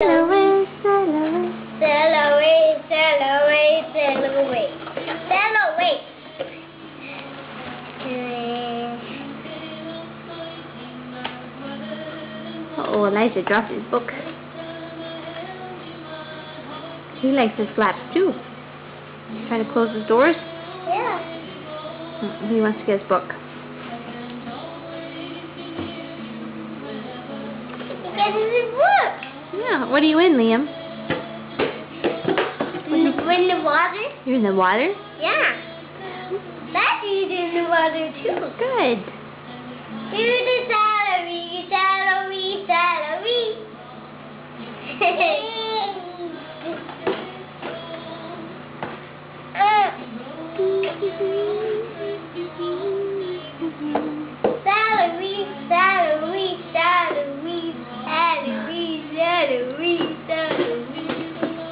Sail away, sail away. Sail away, sail away, sail away. Sail away. Uh-oh, Elijah dropped his book. He likes his flaps too. Trying to close his doors? Yeah. He wants to get his book. Get his book. Yeah, what are you in, Liam? In the water? You're in the water? Yeah. Daddy's in the water too. Good. Do the salary, salary, salary. Salary, salary, salary, salary, salary, salary,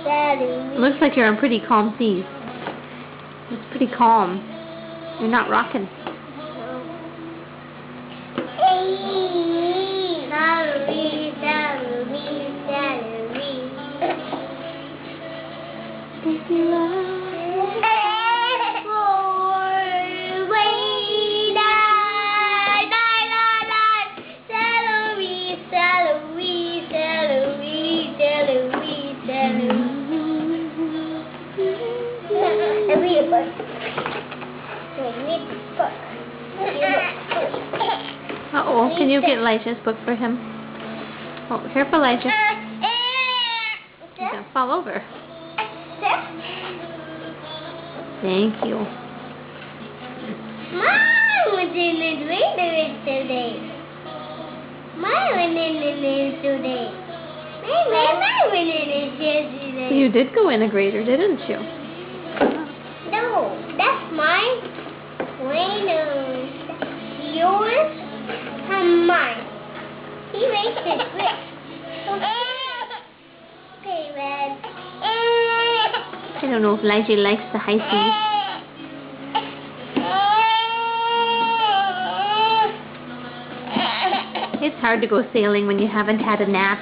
salary. Looks like you're on pretty calm seas. It's pretty calm. You're not rocking. Salary, salary, salary. If you love. Uh-oh, can you get Elijah's book for him? Oh, careful, Elijah. He's gonna fall over. Thank you. Mine was in the drain today. Mine went in the today. Mine went in the yesterday. You did go in a grader, didn't you? No, that's mine. Wait, yours and mine. He makes it quick. Okay, Red. I don't know if Elijah likes the high seas. It's hard to go sailing when you haven't had a nap.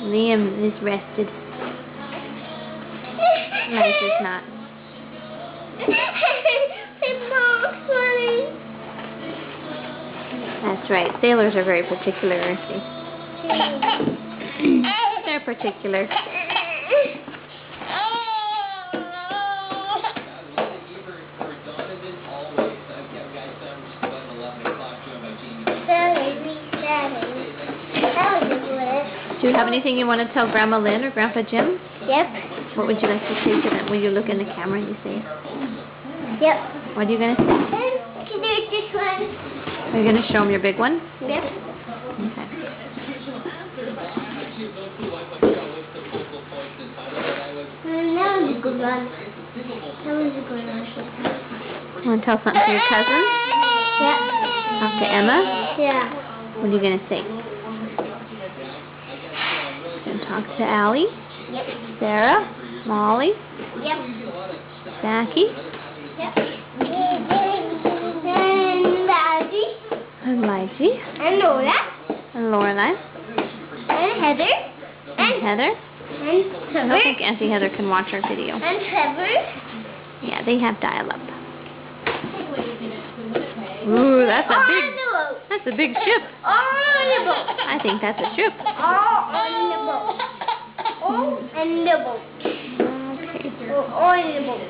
Liam is rested. Elijah's not. That's right. Sailors are very particular, aren't they? They're particular. Do you have anything you want to tell Grandma Lynn or Grandpa Jim? Yep. What would you like to say to them? Will you look in the camera and you say it? Yep. What are you going to say? Can do this one. Are you going to show them your big one? Yep. Okay. That was a good one. That was a good one. Want to tell something to your cousin? Yeah. Talk to Emma? Yeah. What are you going to say? And talk to Allie? Yep. Sarah? Molly? Yep. Jackie? Yep. And Daddy. And Lygie? And Lola. And Lorelai? And Heather. And Heather? And I Trevor. don't think Auntie Heather can watch our video. And Trevor. Yeah, they have dial-up. Ooh, that's a big ship. All on the boat. I think that's a ship. All on the boat. All on the boat. Okay. All on the boat.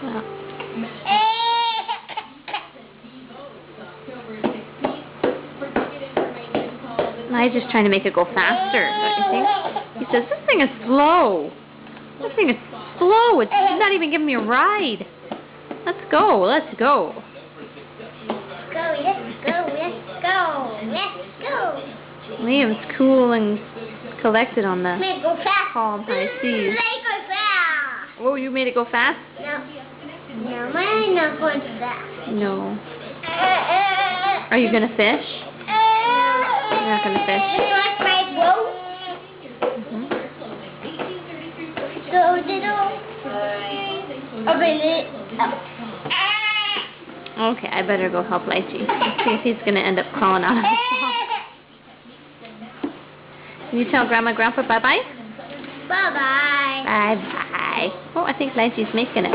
Well, Elijah's trying to make it go faster, don't you think? He says, this thing is slow. This thing is slow. It's not even giving me a ride. Let's go. Let's go. Let's go. Liam's cool and collected on the Make it go fast. calm high seas. Make it go fast. Oh, you made it go fast? No, mine not going fast. No. Are you going to fish? You're not going to fish? You like my boat? So open it up. Okay, I better go help Lychee. See if he's going to end up crawling out of the Can you tell Grandma and Grandpa bye-bye? Bye-bye. Bye-bye. Oh, I think Lysia's making it.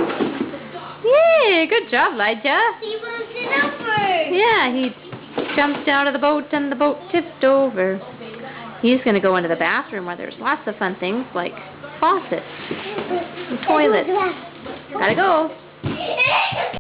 Yay! Good job, Lyja. He wants it over. Yeah, he jumped out of the boat and the boat tipped over. He's going to go into the bathroom where there's lots of fun things like faucets and toilets. Gotta go.